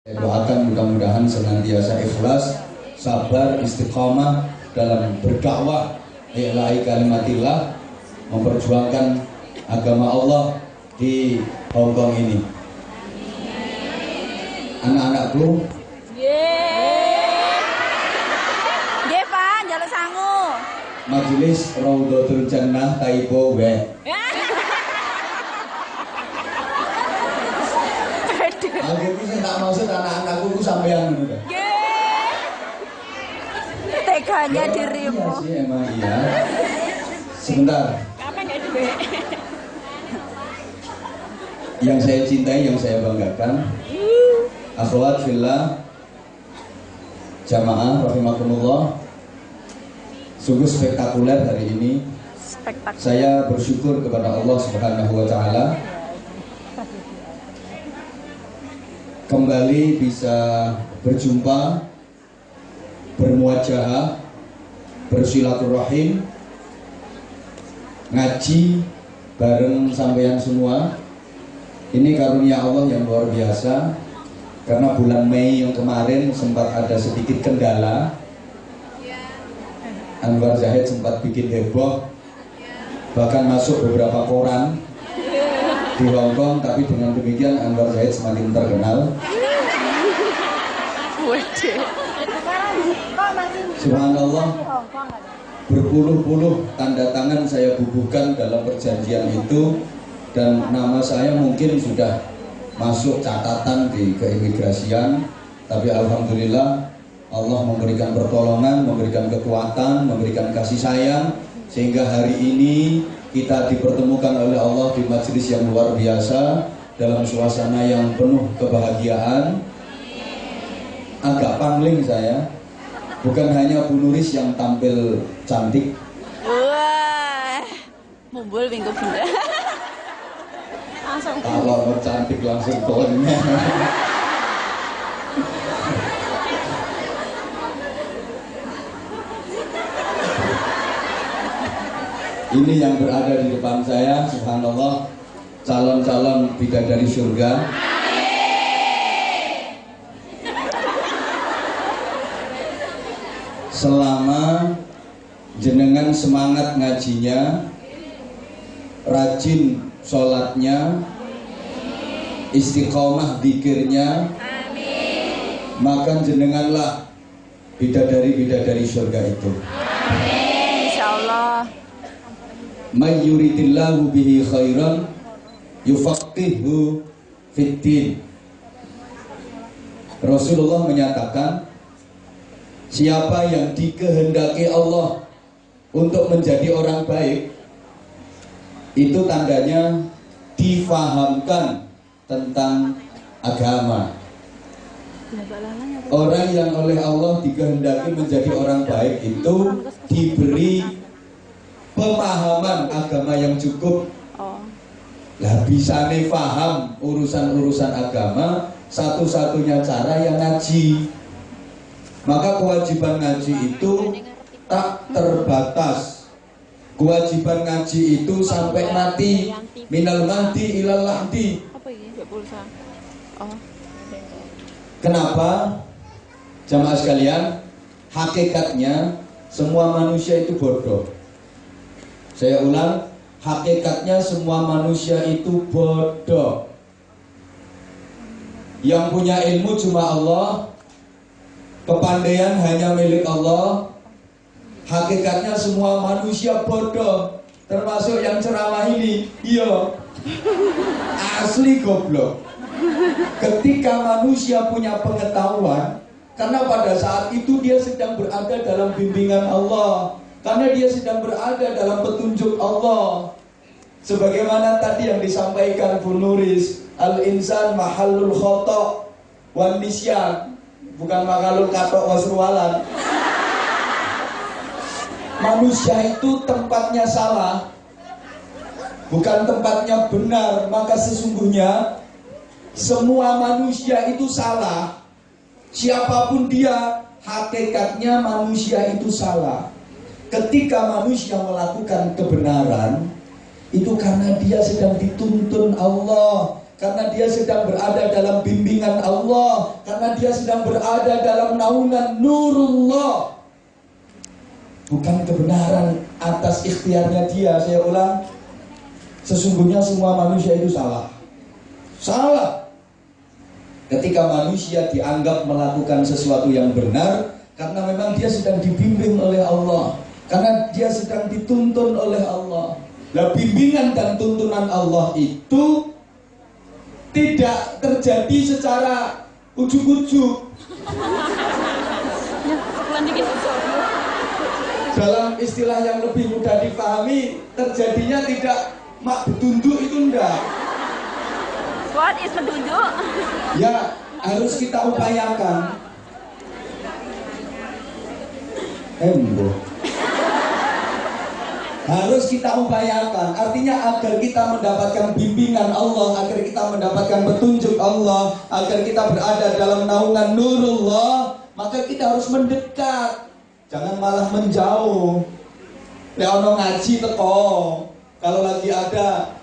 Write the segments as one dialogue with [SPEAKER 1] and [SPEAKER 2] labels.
[SPEAKER 1] Saya doakan mudah-mudahan senantiasa ikhlas, sabar, istiqamah dalam berdakwah, ilahi kalimatillah, memperjuangkan agama Allah di Hongkong ini. Anak-anakku,
[SPEAKER 2] nggih Pak, njaluk sangu.
[SPEAKER 1] Majelis Raudhatul Jannah Taibo we. Akhirnya saya tak maksud anak-anakku itu sampean gitu.
[SPEAKER 2] Teganya
[SPEAKER 1] Iya
[SPEAKER 2] dirimu.
[SPEAKER 1] sih, emang iya. Sebentar.
[SPEAKER 2] Kapan ya duit?
[SPEAKER 1] Yang saya cintai, yang saya banggakan, akhwat fillah, jamaah rahimakumullah, sungguh spektakuler hari ini.
[SPEAKER 2] Spektakuler.
[SPEAKER 1] Saya bersyukur kepada Allah Subhanahu wa taala kembali bisa berjumpa, bermuajahah, bersilaturahim, ngaji bareng sampeyan semua. Ini karunia Allah yang luar biasa. Karena bulan Mei yang kemarin sempat ada sedikit kendala, Anwar Zahid sempat bikin heboh, bahkan masuk beberapa koran di Hongkong. Tapi dengan demikian Anwar Zahid semakin terkenal. Subhanallah, berpuluh-puluh tanda tangan saya bubuhkan dalam perjanjian itu, dan nama saya mungkin sudah masuk catatan di keimigrasian. Tapi alhamdulillah Allah memberikan pertolongan, memberikan kekuatan, memberikan kasih sayang, sehingga hari ini kita dipertemukan oleh Allah di majelis yang luar biasa dalam suasana yang penuh kebahagiaan. Agak pangling saya, bukan hanya Bu Nuris yang tampil cantik.
[SPEAKER 2] Wah, mumbul minggu bunda. Langsung.
[SPEAKER 1] Kalau cantik langsung tonnya. Ini yang berada di depan saya, subhanallah, calon-calon bidadari surga. Selama jenengan semangat ngajinya, rajin sholatnya, istiqomah dzikirnya, maka jenenganlah bidadari-bidadari surga itu.
[SPEAKER 2] Insyaallah.
[SPEAKER 1] May yuridillahu bihi khairan yufaqihu fiddin. Rasulullah menyatakan, siapa yang dikehendaki Allah untuk menjadi orang baik, itu tandanya difahamkan tentang agama. Orang yang oleh Allah dikehendaki menjadi orang baik itu diberi pemahaman agama yang cukup. Lah bisa nih paham urusan-urusan agama, satu-satunya cara yang ngaji. Maka kewajiban ngaji itu tak terbatas. Kewajiban ngaji itu sampai mati, minal mahdi ilal lahdi.
[SPEAKER 2] Apa ini? Pulsa. Oh.
[SPEAKER 1] Kenapa? Jamaah sekalian, hakikatnya semua manusia itu bodoh. Saya ulang, hakikatnya semua manusia itu bodoh. Yang punya ilmu cuma Allah, kepandaian hanya milik Allah. Hakikatnya semua manusia bodoh, termasuk yang ceramah ini. Iya, asli goblok. Ketika manusia punya pengetahuan, karena pada saat itu dia sedang berada dalam bimbingan Allah, karena dia sedang berada dalam petunjuk Allah. Sebagaimana tadi yang disampaikan Bu Nuris, al-insan mahallul khotok wan nisyan, bukan makalul katok wasrualan. Manusia itu tempatnya salah, bukan tempatnya benar. Maka sesungguhnya semua manusia itu salah. Siapapun dia, hakikatnya manusia itu salah. Ketika manusia melakukan kebenaran, itu karena dia sedang dituntun Allah, karena dia sedang berada dalam bimbingan Allah, karena dia sedang berada dalam naungan nurullah. Bukan kebenaran atas ikhtiarnya dia. Saya ulang, sesungguhnya semua manusia itu salah. Salah ketika manusia dianggap melakukan sesuatu yang benar, karena memang dia sedang dibimbing oleh Allah, karena dia sedang dituntun oleh Allah. Nah, bimbingan dan tuntunan Allah itu tidak terjadi secara ujuk-ujuk. Dalam istilah yang lebih mudah dipahami, terjadinya tidak mak betunduk itu enggak.
[SPEAKER 2] What is petunjuk?
[SPEAKER 1] Ya, harus kita upayakan. Harus kita upayakan. Artinya agar kita mendapatkan bimbingan Allah, agar kita mendapatkan petunjuk Allah, agar kita berada dalam naungan nurullah, maka kita harus mendekat. Jangan malah menjauh. Nek ono ngaji teko, kalau lagi ada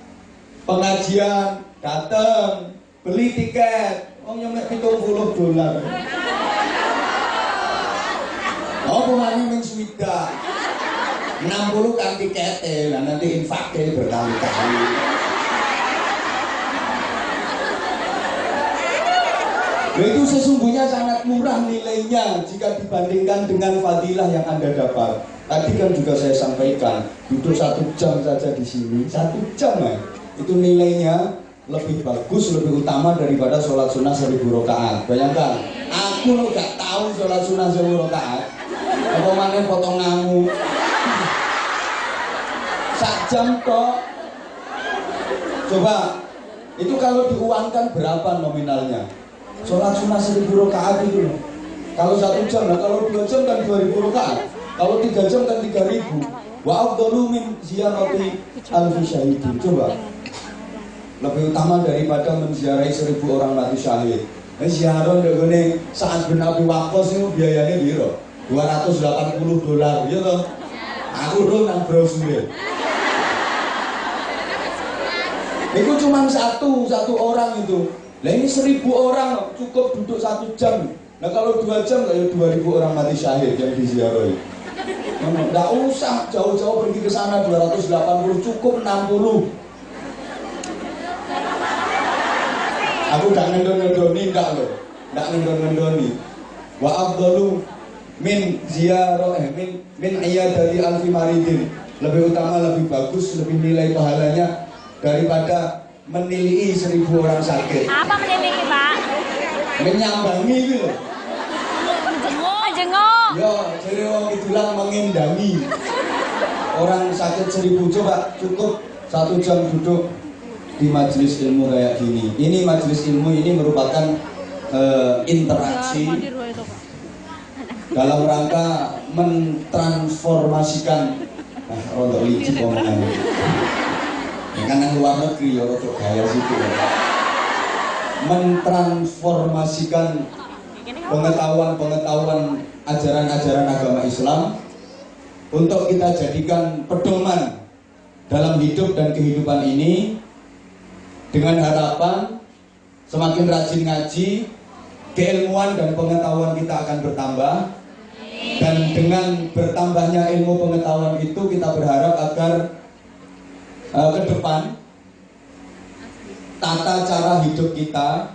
[SPEAKER 1] pengajian datang, beli tiket, nyampe $70. Oh, pemain ming swida 60 kan tiketnya, nah nanti infaknya berkali-kali. Itu sesungguhnya sangat murah nilainya jika dibandingkan dengan fadilah yang Anda dapat. Tadi kan juga saya sampaikan, duduk 1 jam saja di sini, 1 jam itu nilainya lebih bagus, lebih utama daripada sholat sunnah 1000 rakaat. Bayangkan, aku gak tahu sholat sunnah 1000 rakaat. Apa mana potong ngamu 1 jam kok. Coba itu kalau diuangkan berapa nominalnya? Sholat sunnah 1000 rakaat itu. Kalau 1 jam, nah kalau 2 jam kan 2000 rakaat. Kalau 3 jam kan 3000. Wa afdalu min ziyarati alfi syahidin. Coba, lebih utama daripada menziarahi 1000 orang mati syahid. Ziarah ndekne Sa'ad bin Abi Waqqas itu biayanya piro? $280, ya toh? Aku dulu nang brosur. Itu cuma satu orang itu. Lah ini 1000 orang cukup duduk 1 jam. Nah kalau 2 jam kayak 2000 orang mati syahid yang diziarahi. Nggak usah jauh-jauh pergi ke sana 280, cukup 60. Aku gak ngendon-ngendoni, enggak loh. Enggak ngendon-ngendoni. Wa afdalu min ziyarah min iyadati alfi maridin. Lebih utama, lebih bagus, lebih nilai pahalanya daripada menilai 1000 orang sakit.
[SPEAKER 2] Apa menilai, Pak?
[SPEAKER 1] Menyambangi itu loh.
[SPEAKER 2] Menjenguk.
[SPEAKER 1] Ya, jadi orang itulah mengendangi orang sakit 1000. Coba cukup 1 jam duduk di majelis ilmu kayak gini. Ini majelis ilmu ini merupakan interaksi dalam rangka mentransformasikan. Nah, untuk licik omongannya. Karena luar negeri ya untuk gaya situ. Mentransformasikan pengetahuan ajaran-ajaran agama Islam untuk kita jadikan pedoman dalam hidup dan kehidupan ini, dengan harapan semakin rajin ngaji, keilmuan dan pengetahuan kita akan bertambah. Dan dengan bertambahnya ilmu pengetahuan itu, kita berharap agar ke depan tata cara hidup kita,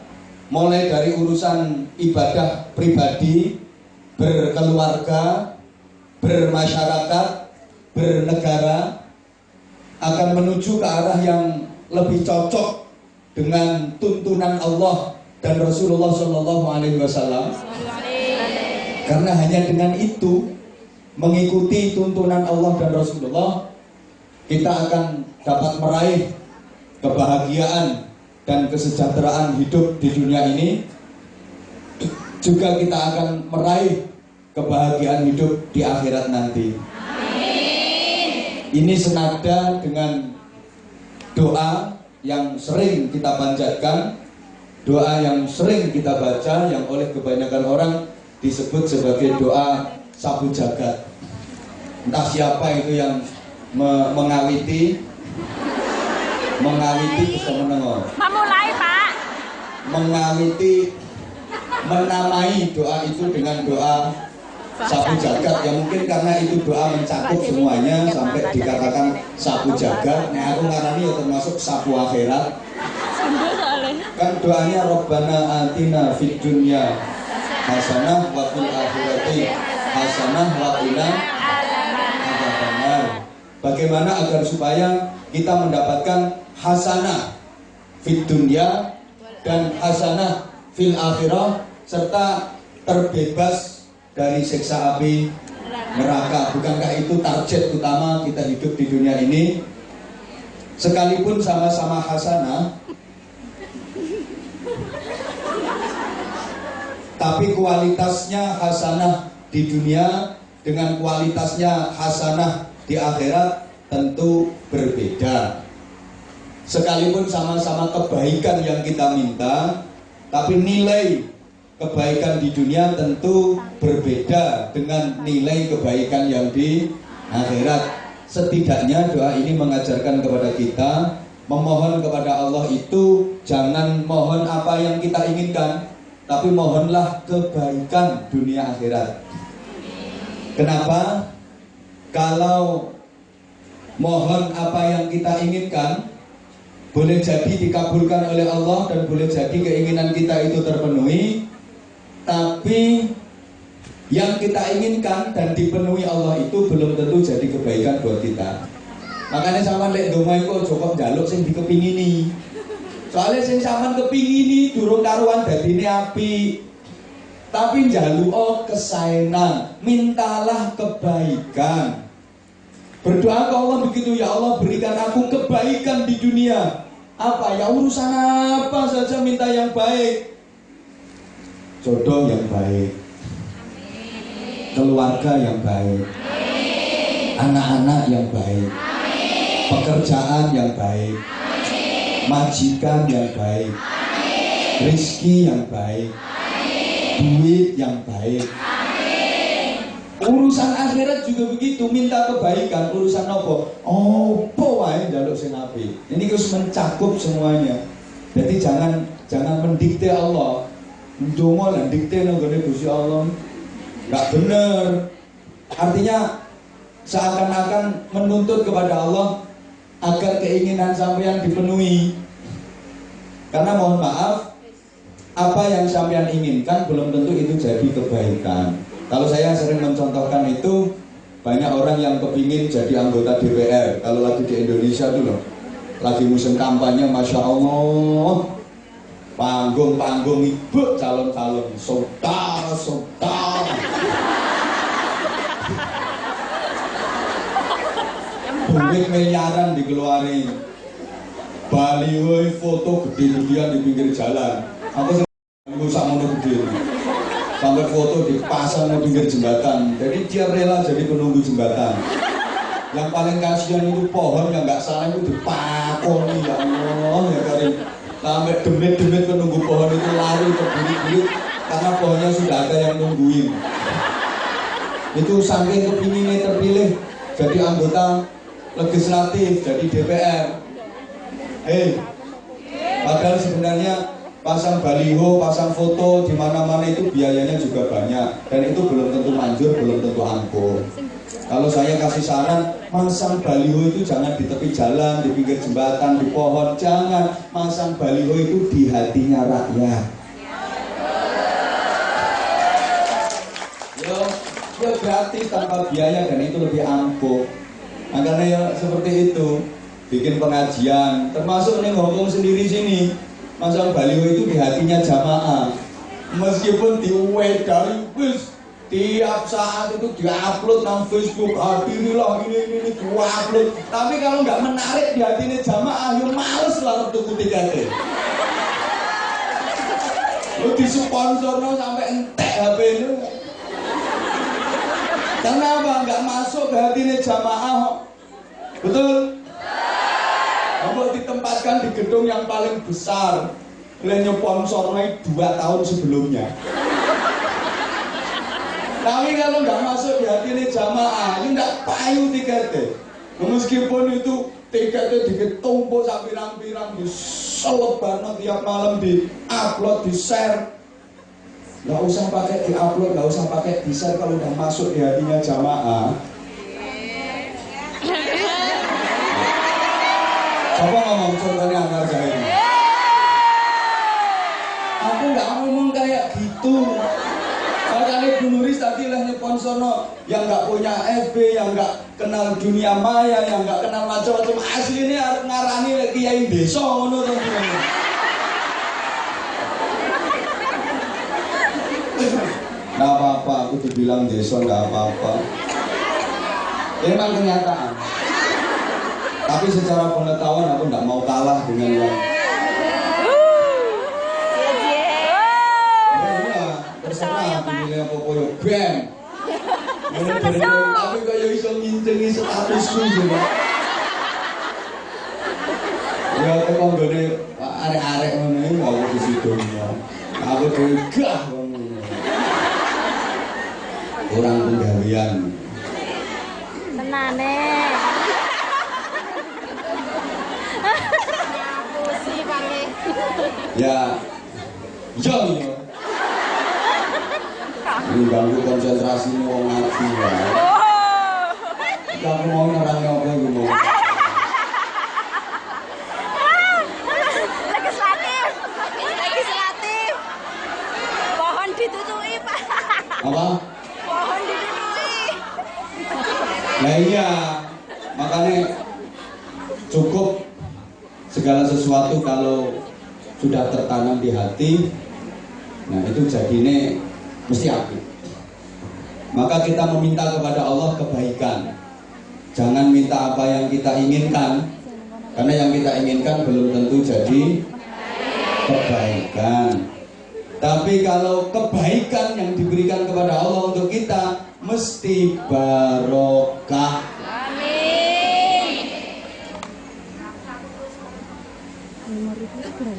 [SPEAKER 1] mulai dari urusan ibadah pribadi, berkeluarga, bermasyarakat, bernegara, akan menuju ke arah yang lebih cocok dengan tuntunan Allah dan Rasulullah SAW. Karena hanya dengan itu, mengikuti tuntunan Allah dan Rasulullah, kita akan dapat meraih kebahagiaan dan kesejahteraan hidup di dunia ini. Juga kita akan meraih kebahagiaan hidup di akhirat nanti. Ini senada dengan doa yang sering kita panjatkan, doa yang sering kita baca, yang oleh kebanyakan orang disebut sebagai doa sabu jagat. Entah siapa itu yang mengawiti. Mengawiti bisa menengok.
[SPEAKER 2] Memulai, Pak.
[SPEAKER 1] Mengawiti, menamai doa itu dengan doa sapu jagat. Ya mungkin karena itu doa mencakup semuanya sampai dikatakan sapu jagat. Nah aku ngarani ya termasuk sapu akhirat. Kan doanya Rabbana atina fid dunya hasanah wa fil akhirati hasanah wa qina adzabannar. Bagaimana agar supaya kita mendapatkan hasanah fid dunya dan hasanah fil akhirah serta terbebas dari siksa api neraka. Bukankah itu target utama kita hidup di dunia ini? Sekalipun sama-sama hasanah, tapi kualitasnya hasanah di dunia dengan kualitasnya hasanah di akhirat tentu berbeda. Sekalipun sama-sama kebaikan yang kita minta, tapi nilai kebaikan di dunia tentu berbeda dengan nilai kebaikan yang di akhirat. Setidaknya doa ini mengajarkan kepada kita memohon kepada Allah itu jangan mohon apa yang kita inginkan, tapi mohonlah kebaikan dunia akhirat. Kenapa? Kalau mohon apa yang kita inginkan, boleh jadi dikabulkan oleh Allah dan boleh jadi keinginan kita itu terpenuhi, tapi yang kita inginkan dan dipenuhi Allah itu belum tentu jadi kebaikan buat kita. Makanya sampean lek donga iku aja kok njaluk sing dikepingini. Soalnya sing sampean kepingini durung karuan dadine apik. Tapi njaluk kesaenan, mintalah kebaikan. Berdoa ke Allah begitu, ya Allah berikan aku kebaikan di dunia. Apa ya urusan apa saja minta yang baik. Jodoh yang baik, keluarga yang baik, anak-anak yang baik, pekerjaan yang baik, majikan yang baik, rezeki yang baik, duit yang baik. Urusan akhirat juga begitu, minta kebaikan. Urusan apa? Opo wae njaluk sing apik. Ini harus mencakup semuanya. Jadi jangan mendikte Allah. Ndonga lan dikte nang gone Gusti Allah. Enggak bener. Artinya seakan-akan menuntut kepada Allah agar keinginan sampean dipenuhi. Karena mohon maaf, apa yang sampean inginkan belum tentu itu jadi kebaikan. Kalau saya sering mencontohkan itu, banyak orang yang kepingin jadi anggota DPR. Kalau lagi di Indonesia tuh loh, lagi musim kampanye, Masya Allah, panggung-panggung ibu calon-calon, saudara. Duit miliaran dikeluarin, baliho foto gede-gedean di pinggir jalan. Aku rusak mono gede, sampai foto dipasang di pinggir jembatan. Jadi dia rela jadi penunggu jembatan. Yang paling kasihan itu pohon yang nggak salah itu dipakoni, ya Allah ya Karim. Sampai demit-demit penunggu pohon itu lari terbirit-birit karena pohonnya sudah ada yang nungguin. Itu saking kepinginnya terpilih jadi anggota legislatif, jadi DPR. Padahal sebenarnya pasang baliho, pasang foto di mana-mana itu biayanya juga banyak dan itu belum tentu manjur, belum tentu angkuh. Kalau saya kasih saran, masang baliho itu jangan di tepi jalan, di pinggir jembatan, di pohon, jangan. Masang baliho itu di hatinya rakyat. Yo gratis tanpa biaya dan itu lebih ampuh. Makanya ya seperti itu, bikin pengajian, termasuk nih Hongkong sendiri sini, masang baliho itu di hatinya jamaah. Meskipun diwedari wis tiap saat itu diupload nang Facebook, hadirilah ini diupload. Tapi kalau nggak menarik di hatinya jamaah, yo males lah tuku tiketnya. Lu disponsorno sampai entek HP ini. Kenapa nggak masuk ke hatinya jamaah? Betul? Kalau ditempatkan di gedung yang paling besar, oleh sponsornya 2 tahun sebelumnya. Tapi kalau nggak masuk di hati ini jamaah, ini nggak payu tiketnya. Meskipun itu tiketnya diketumpuk sampai pirang-pirang, diselebarno tiap malam, di-upload, di-share. Nggak usah pakai di-upload, nggak usah pakai di-share kalau udah masuk di hatinya jamaah. Siapa ngomong contohnya Anwar Zahid? Aku nggak ngomong kayak gitu. Makanya Bu Nuris tadi lah nyepon sono yang nggak punya FB, yang nggak kenal dunia maya, yang nggak kenal macam-macam, asli ini harus ngarani kiai desa ngono to. Nggak apa-apa, aku dibilang desa nggak apa-apa. Memang kenyataan. Tapi secara pengetahuan aku nggak mau kalah dengan yang terserah pilih apa yo bam. Tapi kayak iso ngincengi statusku juga. Ya teko nggone arek-arek ngono iki aku di situ. Aku gagah ngono. Kurang penggawean.
[SPEAKER 2] Tenane. Aku sih paling. Ya.
[SPEAKER 1] Yo. Mengganggu konsentrasi wong ngaji ya. Aku mau nerangnya apa yang mau.
[SPEAKER 2] Legislatif. Pohon ditutupi, Pak.
[SPEAKER 1] Apa?
[SPEAKER 2] Pohon ditutupi.
[SPEAKER 1] Nah iya, makanya cukup segala sesuatu kalau sudah tertanam di hati. Nah itu jadinya mesti aktif. Maka kita meminta kepada Allah kebaikan. Jangan minta apa yang kita inginkan, karena yang kita inginkan belum tentu jadi kebaikan. Tapi kalau kebaikan yang diberikan kepada Allah untuk kita mesti barokah.
[SPEAKER 2] Amin.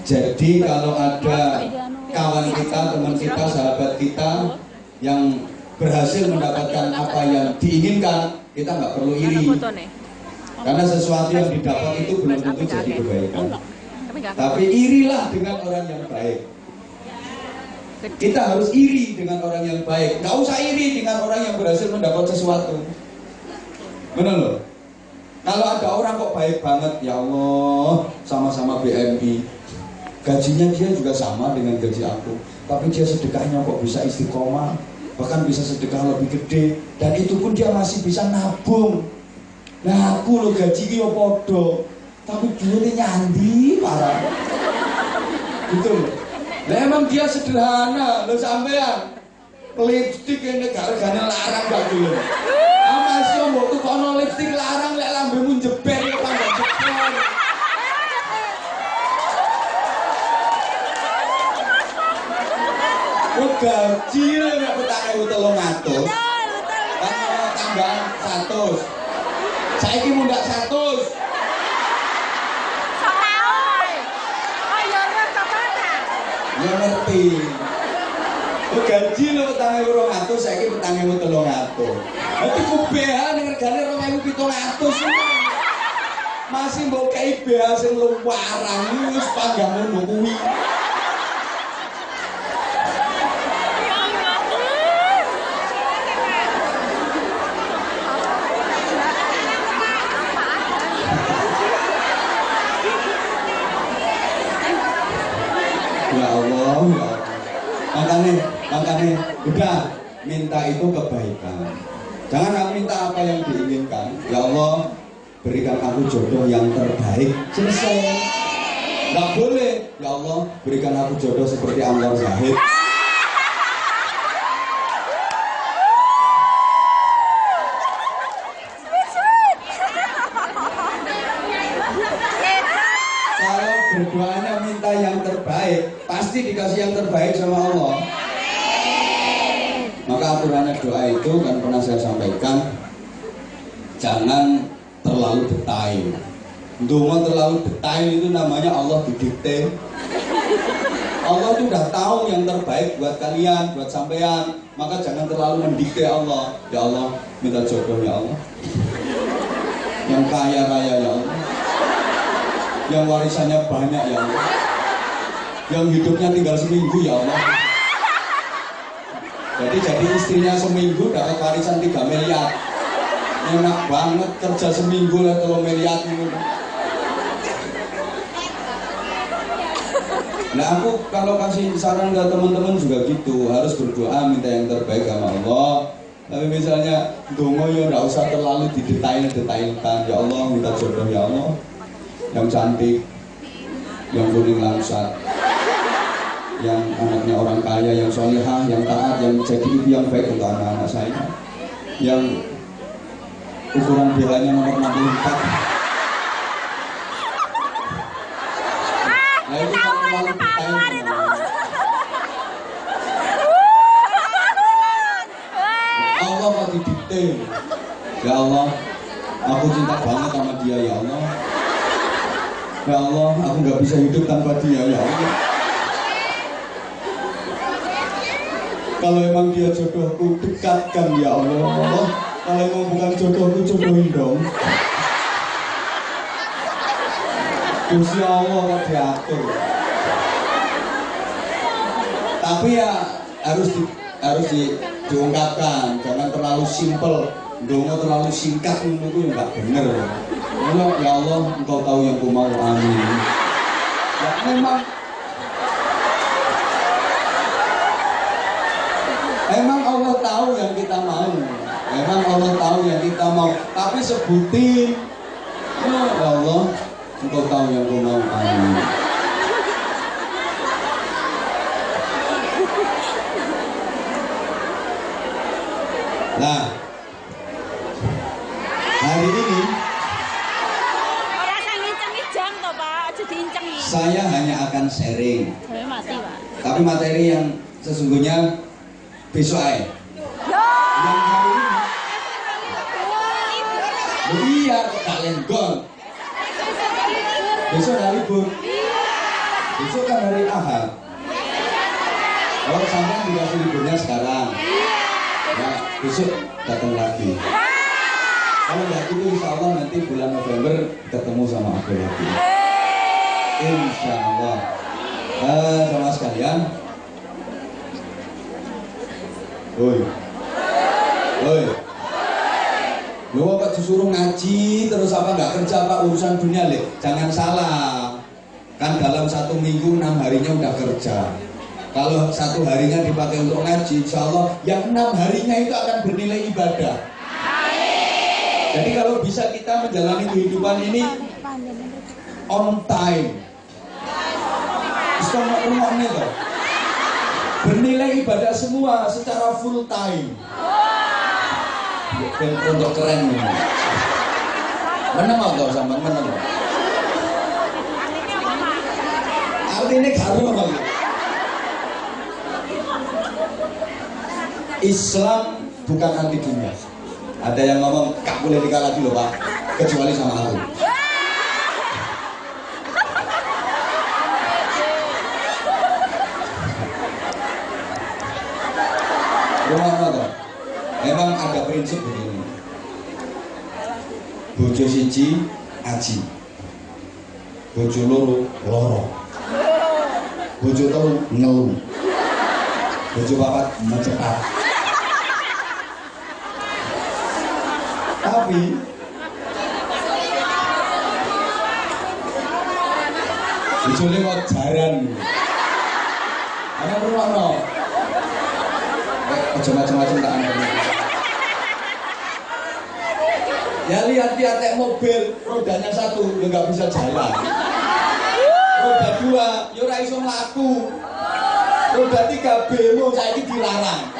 [SPEAKER 1] Jadi kalau ada kawan kita, teman kita, sahabat kita yang berhasil mendapatkan apa yang diinginkan, kita nggak perlu iri. Karena sesuatu yang didapat itu belum tentu jadi kebaikan. Tapi irilah dengan orang yang baik. Kita harus iri dengan orang yang baik. Nggak usah iri dengan orang yang berhasil mendapat sesuatu. Benar loh. Kalau ada orang kok baik banget, ya Allah, sama-sama BMI. Gajinya dia juga sama dengan gaji aku, tapi dia sedekahnya kok bisa istiqomah, bahkan bisa sedekah lebih gede, dan itu pun dia masih bisa nabung. Nah aku lo gaji yo podo, tapi duitnya nyandi parah. Gitu loh. Nah emang dia sederhana, lo sampean lipstik yang negara-negara larang gak dulu. Masih om tuh kono lipstik larang lek lambemu jebel ya panggon jebel. Gaji lho nek petake 300. Kan tambahan 100. Saiki mundak 100. Ya ngerti. Gaji lho petake 200, saiki petake 300. Dadi kubehan ning regane 2700. Masih mbok kei BH sing luwarang wis panggah ngono kuwi. Ya Allah, ya Allah. Makanya udah minta itu kebaikan. Jangan minta apa yang diinginkan. Ya Allah, berikan aku jodoh yang terbaik. Selesai. Nggak boleh. Ya Allah, berikan aku jodoh seperti Anwar Zahid. Berdoanya minta yang terbaik, pasti dikasih yang terbaik sama Allah. Maka aturannya doa itu kan pernah saya sampaikan, jangan terlalu detail. Donga terlalu detail itu namanya Allah didikte. Allah itu udah tahu yang terbaik buat kalian, buat sampean. Maka jangan terlalu mendikte Allah. Ya Allah, minta jodoh ya Allah, yang kaya raya ya Allah, yang warisannya banyak ya Allah, yang hidupnya tinggal seminggu ya Allah. Jadi istrinya seminggu dapat warisan 3 miliar. Enak banget kerja seminggu lah 3 miliar ini. Nah aku kalau kasih saran ke teman-teman juga gitu, harus berdoa minta yang terbaik sama Allah. Tapi misalnya dongo ya nggak usah terlalu didetailkan. Ya Allah minta jodoh ya Allah, yang cantik, yang kuning langsat, yang anaknya orang kaya, yang solehah, yang taat, yang jadi ibu yang baik untuk anak-anak saya, yang ukuran BH-nya nomor 64. Nah itu kan terlalu detail. Allah kok didetail. Ya Allah, aku cinta banget sama dia ya Allah. Ya Allah, aku nggak bisa hidup tanpa dia ya Allah. Kalau emang dia jodohku, dekatkan ya Allah. Kalau emang bukan jodohku, jodohin dong. Gusti Allah kok diatur. Tapi ya harus diungkapkan, jangan terlalu simpel. Dongo terlalu singkat itu ya nggak bener. Ya Allah, Engkau tahu yang ku mau, amin. Ya Emang Allah tahu yang kita mau. Emang Allah tahu yang kita mau. Tapi sebutin. Ya Allah, Engkau tahu yang ku mau, amin. Nah, hari ini saya hanya akan sharing. Tapi materi yang sesungguhnya besok aja. Yang hari ini, iya kok tak lenggong. Besok hari libur. Besok kan hari Ahad. Oh, sampai dikasih liburnya sekarang. Ya, besok datang lagi. Kalau nggak gitu, insya Allah nanti bulan November ketemu sama aku lagi. Insya Allah. Sama sekalian. Woi. Lu kok disuruh ngaji terus apa nggak kerja Pak, urusan dunia le? Jangan salah. Kan dalam 1 minggu 6 harinya udah kerja. Kalau 1 harinya dipakai untuk ngaji, insya Allah yang 6 harinya itu akan bernilai ibadah. Jadi kalau bisa kita menjalani kehidupan ini on time, ini loh, bernilai ibadah semua secara full time. Untuk keren ini. Menang atau sama menang? Artinya garu apa? Islam bukan anti dunia. Ada yang ngomong gak boleh dikalah dulu Pak, kecuali sama aku. Rumah toh, memang ada prinsip begini. Bojo siji aji, bojo loro, bojo telu ngelu, bojo papat mencepat. Tapi bojo lewat jaran. Ana ruwono. Aja macam-macam tak ada. Ya lihat mobil, rodanya 1, ya nggak bisa jalan. Roda 2, ya ora iso mlaku. Roda 3, bemo saiki dilarang.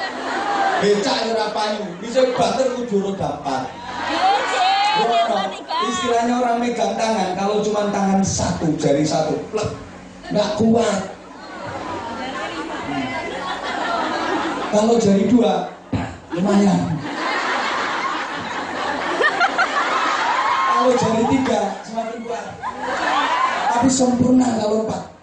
[SPEAKER 1] Becak ya ora payu, bisa banter kudu roda 4. Istilahnya orang megang tangan, kalau cuma tangan 1, jari 1, plek, nggak kuat. Kalau jari 2, lumayan. Kalau jari 3, semakin kuat. Tapi sempurna kalau 4.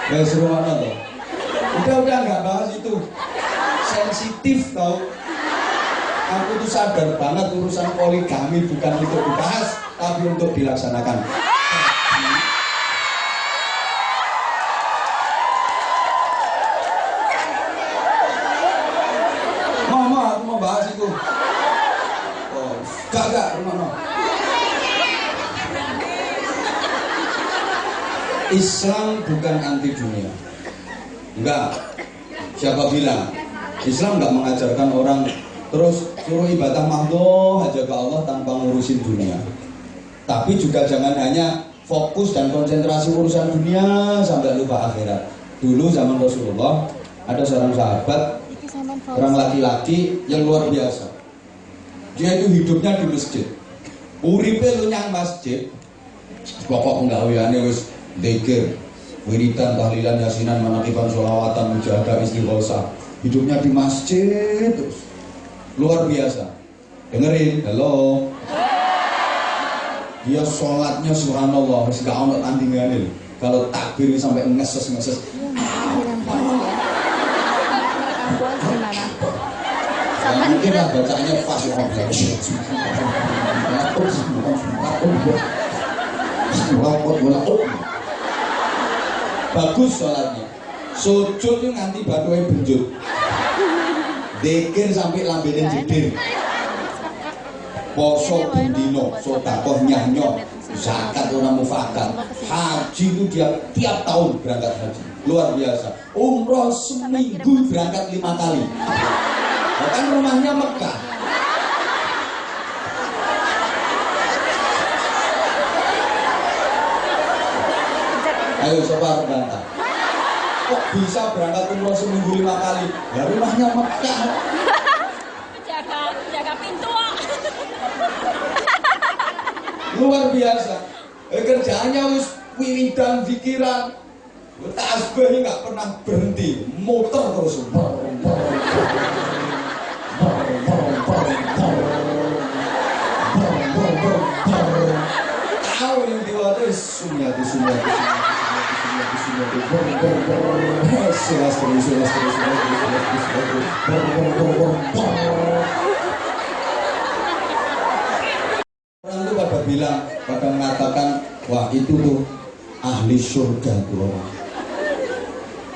[SPEAKER 1] Ya seru banget loh. Udah nggak bahas itu. sensitif tau. Aku tuh sadar banget urusan poligami bukan untuk dibahas, tapi untuk dilaksanakan. Mama, aku mau bahas itu. Oh, gak, rumah. Islam bukan anti dunia. Enggak. Siapa bilang? Islam enggak mengajarkan orang terus suruh ibadah mahdoh aja ke Allah tanpa ngurusin dunia. Tapi juga jangan hanya fokus dan konsentrasi urusan dunia sampai lupa akhirat. Dulu zaman Rasulullah ada seorang sahabat, orang laki-laki yang luar biasa. Dia itu hidupnya di masjid. Uripe lu nyang masjid. Pokok penggaweane wis dzikir, wiridan, tahlilan, yasinan, manakiban, sholawatan, menjaga istighosa. Hidupnya di masjid terus. Luar biasa. Dengerin, halo. Dia sholatnya subhanallah, masih gak ono tandingannya. Kalau takbir sampai ngeses. Mungkin lah bacanya pas ya. Bagus sholatnya. Sujud nganti batunya benjut. Dzikir sampai lambene jedir. Poso bendino, sedekah nyanyo, zakat ora mufakat. Haji itu dia tiap tahun berangkat haji. Luar biasa. Umroh seminggu berangkat 5 kali. Bahkan rumahnya Mekah. Ayo coba bantah. Kok bisa berangkat umroh seminggu 5 kali? Ya rumahnya Mekah.
[SPEAKER 2] Jaga pintu.
[SPEAKER 1] Luar biasa. Kerjaannya wis wiridan pikiran. Tasbih nggak pernah berhenti, muter terus. Tahu yang diwati sunyati. Orang itu pada bilang, pada mengatakan, wah itu tuh ahli surga tuh orang.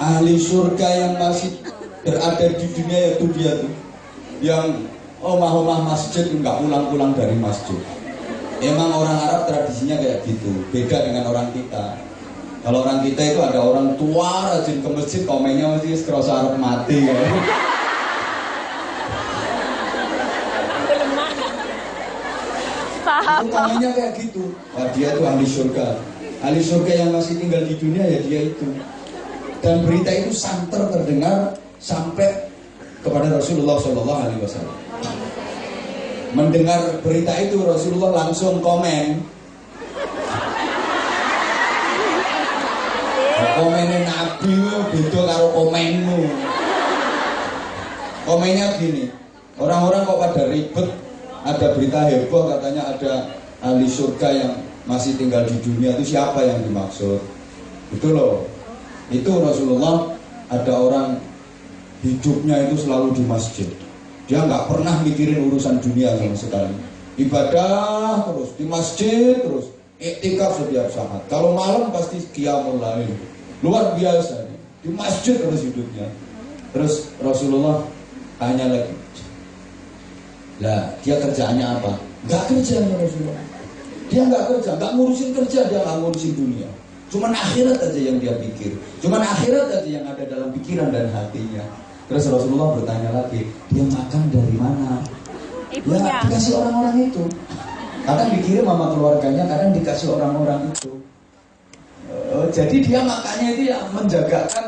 [SPEAKER 1] Ahli surga yang masih berada di dunia itu dia tuh, yang omah-omah masjid nggak pulang-pulang dari masjid. Emang orang Arab tradisinya kayak gitu, beda dengan orang kita. Kalau orang kita itu ada orang tua rajin ke masjid, komennya masih kerasa Arab mati ya. Itu komennya kayak gitu. Wah dia tuh ahli surga. Ahli surga yang masih tinggal di dunia ya dia itu. Dan berita itu santer terdengar sampai kepada Rasulullah SAW. Mendengar berita itu Rasulullah langsung komen. Komennya Nabi beda karo komenmu. Komennya gini, orang-orang kok pada ribet, ada berita heboh katanya ada ahli surga yang masih tinggal di dunia, itu siapa yang dimaksud? Itu loh. Itu Rasulullah ada orang hidupnya itu selalu di masjid. Dia nggak pernah mikirin urusan dunia sama sekali. Ibadah terus di masjid terus. Iktikaf setiap saat. Kalau malam pasti qiyamul lail. Luar biasa di masjid terus hidupnya. Terus Rasulullah tanya lagi. Lah dia kerjaannya apa? Nggak kerja Rasulullah. Dia nggak kerja, nggak ngurusin kerja, dia nggak ngurusin dunia. Cuman akhirat aja yang dia pikir. Cuman akhirat aja yang ada dalam pikiran dan hatinya. Terus Rasulullah bertanya lagi, dia makan dari mana?
[SPEAKER 2] Ibunya.
[SPEAKER 1] Ya dikasih orang-orang itu. Kadang dikirim sama keluarganya, kadang dikasih orang-orang itu. Jadi dia makannya itu ya menjaga itu.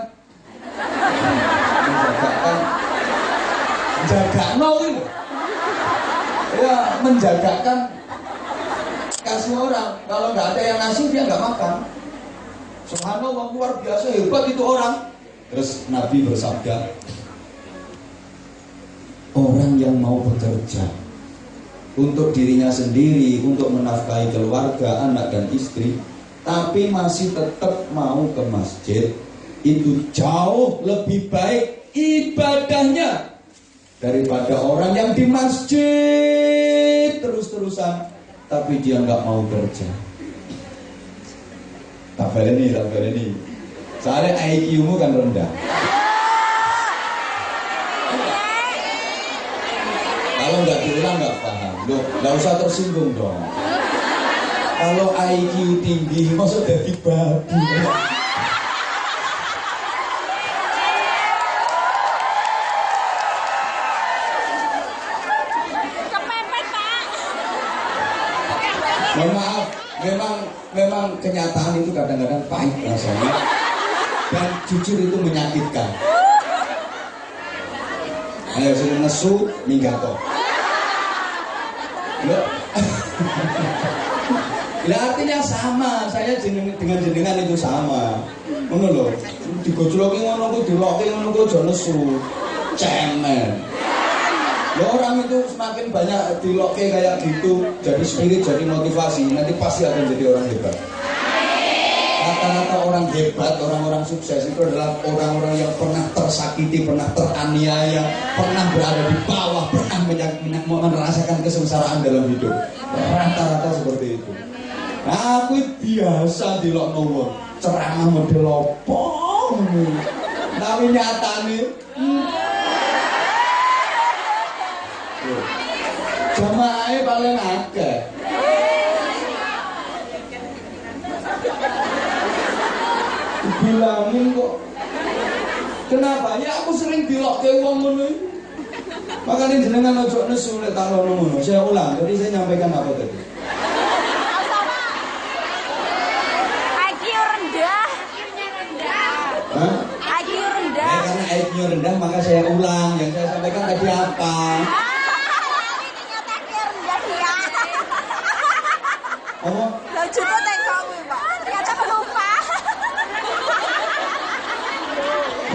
[SPEAKER 1] Ya menjagakan kasih orang. Kalau nggak ada yang ngasih dia nggak makan. Subhanallah, luar biasa hebat itu orang. Terus Nabi bersabda, orang yang mau bekerja untuk dirinya sendiri, untuk menafkahi keluarga, anak dan istri, tapi masih tetap mau ke masjid, itu jauh lebih baik ibadahnya daripada orang yang di masjid terus-terusan tapi dia nggak mau kerja. Tak baleni. Soalnya IQ-mu kan rendah. Kalau nggak diulang nggak paham. Loh, nggak usah tersinggung dong. Kalau IQ tinggi, maksud jadi babu.
[SPEAKER 2] Kepepet, Pak.
[SPEAKER 1] Mohon maaf, memang kenyataan itu kadang-kadang pahit rasanya dan jujur itu menyakitkan. Ayo sudah nesu, minggat kok. Lah artinya sama, saya dengan jenengan itu sama. Ngono lho, digojloki ngono ku diloki ngono ku aja nesu. Cemen. Ya orang itu semakin banyak diloke kayak gitu, jadi spirit, jadi motivasi, nanti pasti akan jadi orang hebat. Rata-rata orang hebat, orang-orang sukses itu adalah orang-orang yang pernah tersakiti, pernah teraniaya, pernah berada di bawah, pernah merasakan kesengsaraan dalam hidup. Rata-rata seperti itu. Nah, aku biasa dilokno wong, ceramah model opo. Tapi nyatane jamaahnya paling akeh. Bilangin kok. Kenapa? Ya aku sering dilokke wong ngono. Makanya jenengan ojo nesu lek tak lono ngono. Saya ulang, jadi saya nyampaikan apa tadi?
[SPEAKER 2] IQ rendah.
[SPEAKER 1] Hah?
[SPEAKER 2] IQ rendah.
[SPEAKER 1] Karena IQ-nya rendah maka saya ulang. Yang saya sampaikan tadi apa? Oh,
[SPEAKER 2] Lucu tuh tengok Pak. Ternyata pelupa.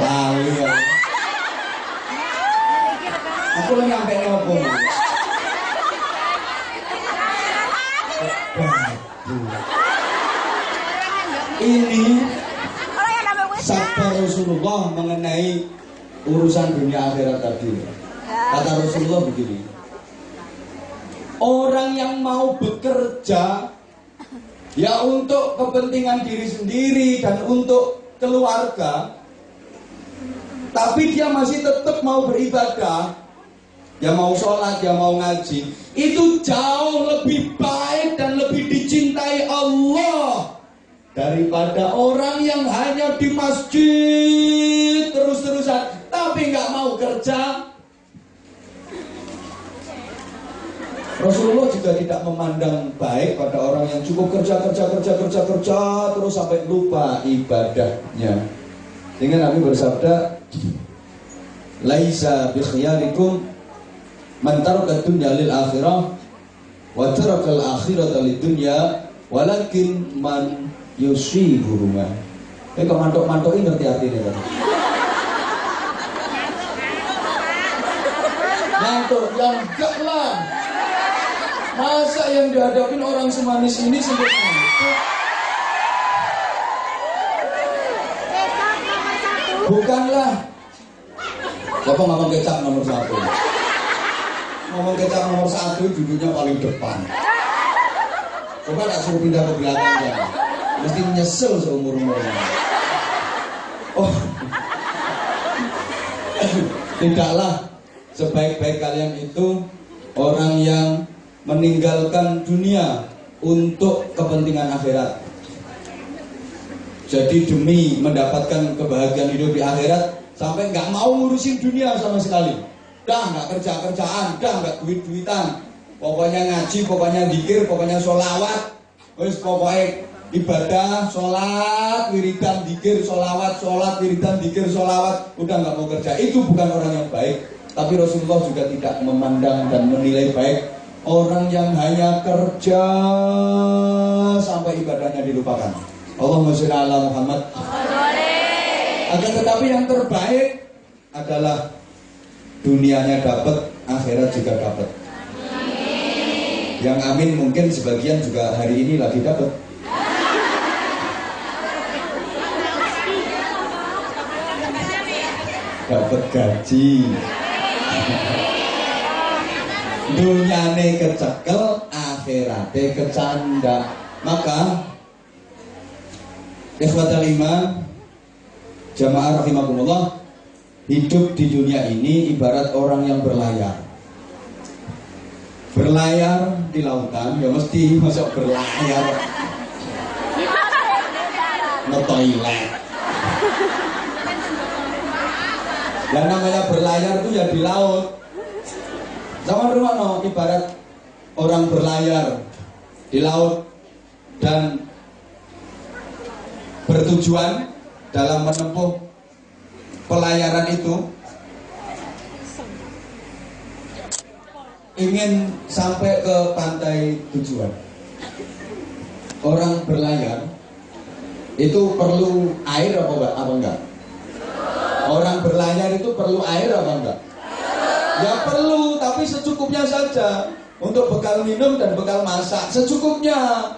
[SPEAKER 1] lali ya. Aku lo nyampe apa? Ini
[SPEAKER 2] Kalau yang namanya wis.
[SPEAKER 1] sabda Rasulullah mengenai urusan dunia akhirat tadi. Kata Rasulullah begini. Orang yang mau bekerja ya untuk kepentingan diri sendiri dan untuk keluarga, tapi dia masih tetap mau beribadah, dia mau sholat, dia mau ngaji, itu jauh lebih baik dan lebih dicintai Allah daripada orang yang hanya di masjid terus-terusan tapi nggak mau kerja. Rasulullah juga tidak memandang baik pada orang yang cukup kerja terus sampai lupa ibadahnya. Sehingga Nabi bersabda, "Laisa bi khiyarikum man taraka dunya lil akhirah wa taraka al akhirata lid dunya, walakin man yusibuhuma." Kok mantuk-mantuki ngerti artinya kan? Mantuk yang enggak lah. Masa yang dihadapin orang semanis ini sampai ngantuk? Bukanlah. Bapak ngomong kecap nomor 1. Ngomong kecap nomor 1 duduknya paling depan. Coba tak suruh pindah ke belakang ya. Mesti nyesel seumur-umurnya. Oh. Tidaklah sebaik-baik kalian itu orang yang meninggalkan dunia untuk kepentingan akhirat. Jadi demi mendapatkan kebahagiaan hidup di akhirat sampai nggak mau ngurusin dunia sama sekali. Dah nggak kerjaan, dah nggak duit-duitan. Pokoknya ngaji, pokoknya zikir, pokoknya sholawat. Wis pokoknya ibadah, sholat, wiridan, zikir, sholawat, sholat, wiridan, zikir, sholawat. Udah nggak mau kerja. Itu bukan orang yang baik. Tapi Rasulullah juga tidak memandang dan menilai baik orang yang hanya kerja sampai ibadahnya dilupakan. Allahumma sholli ala Muhammad. Akan tetapi yang terbaik adalah dunianya dapat, akhirat juga dapat. Yang amin mungkin sebagian juga hari ini lagi dapat. Dapat gaji. Dunyane kecekel, akhirate kecanda. Maka ikhwatal iman, jamaah rahimakumullah, hidup di dunia ini ibarat orang yang berlayar. Berlayar di lautan, ya mesti masuk berlayar nge-toilet. Yang namanya berlayar itu ya di laut. Sama rumah no, ibarat orang berlayar di laut dan bertujuan dalam menempuh pelayaran itu ingin sampai ke pantai tujuan. Orang berlayar itu perlu air apa enggak? Orang berlayar itu perlu air apa enggak? Ya perlu, tapi secukupnya saja. Untuk bekal minum dan bekal masak secukupnya.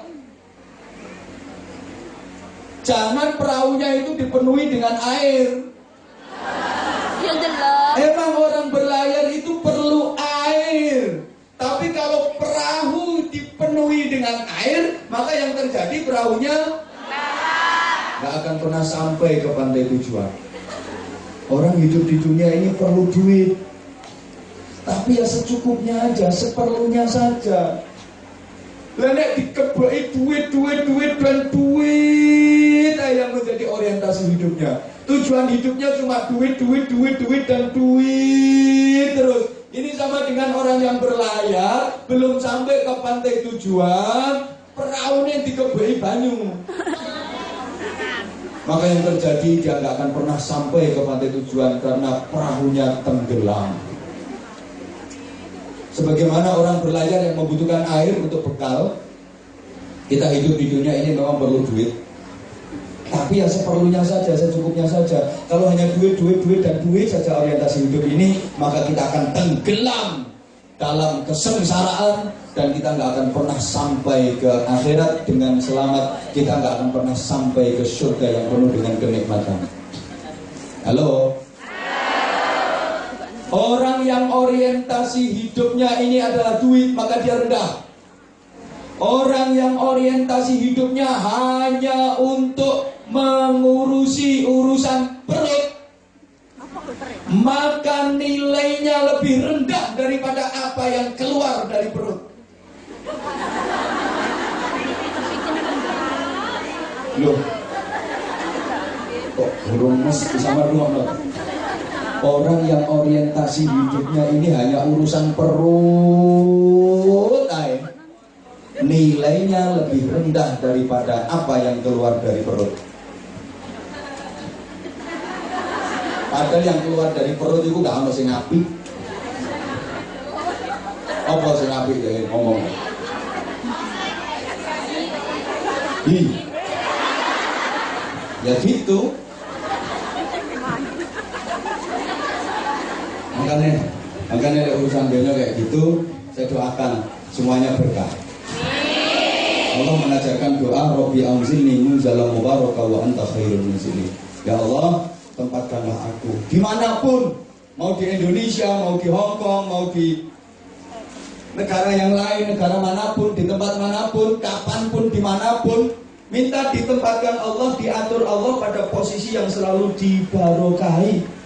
[SPEAKER 1] Jangan perahunya itu dipenuhi dengan air.
[SPEAKER 2] Ya jelas.
[SPEAKER 1] Emang orang berlayar itu perlu air. Tapi kalau perahu dipenuhi dengan air, maka yang terjadi perahunya nggak akan pernah sampai ke pantai tujuan. Orang hidup di dunia ini perlu duit, tapi ya secukupnya aja, seperlunya saja. Nek dikebaki duit dan duit yang menjadi orientasi hidupnya. Tujuan hidupnya cuma duit dan duit terus. Ini sama dengan orang yang berlayar, belum sampai ke pantai tujuan, perahunya dikebaki banyu. Maka yang terjadi dia nggak akan pernah sampai ke pantai tujuan karena perahunya tenggelam. Sebagaimana orang berlayar yang membutuhkan air untuk bekal, kita hidup di dunia ini memang perlu duit. Tapi ya seperlunya saja, secukupnya saja. Kalau hanya duit dan duit saja orientasi hidup ini, maka kita akan tenggelam dalam kesengsaraan dan kita nggak akan pernah sampai ke akhirat dengan selamat. Kita nggak akan pernah sampai ke surga yang penuh dengan kenikmatan. Halo. Orang yang orientasi hidupnya ini adalah duit, maka dia rendah. Orang yang orientasi hidupnya hanya untuk mengurusi urusan perut, maka nilainya lebih rendah daripada apa yang keluar dari perut. Loh, kok burung mes sama rumah? Orang yang orientasi hidupnya ini hanya urusan perut, nilainya lebih rendah daripada apa yang keluar dari perut. Padahal yang keluar dari perut itu gak ada sing apik. Apa sing apik ya ngomong? Ya gitu. Makanya urusan dunia kayak gitu, saya doakan semuanya berkah. Allah mengajarkan doa, Rabbi anzilni munzalan mubaraka wa anta khairul munzilin. Ya Allah, tempatkanlah aku dimanapun, mau di Indonesia, mau di Hong Kong, mau di negara yang lain, negara manapun, di tempat manapun, kapanpun, dimanapun, minta ditempatkan Allah, diatur Allah pada posisi yang selalu dibarokahi.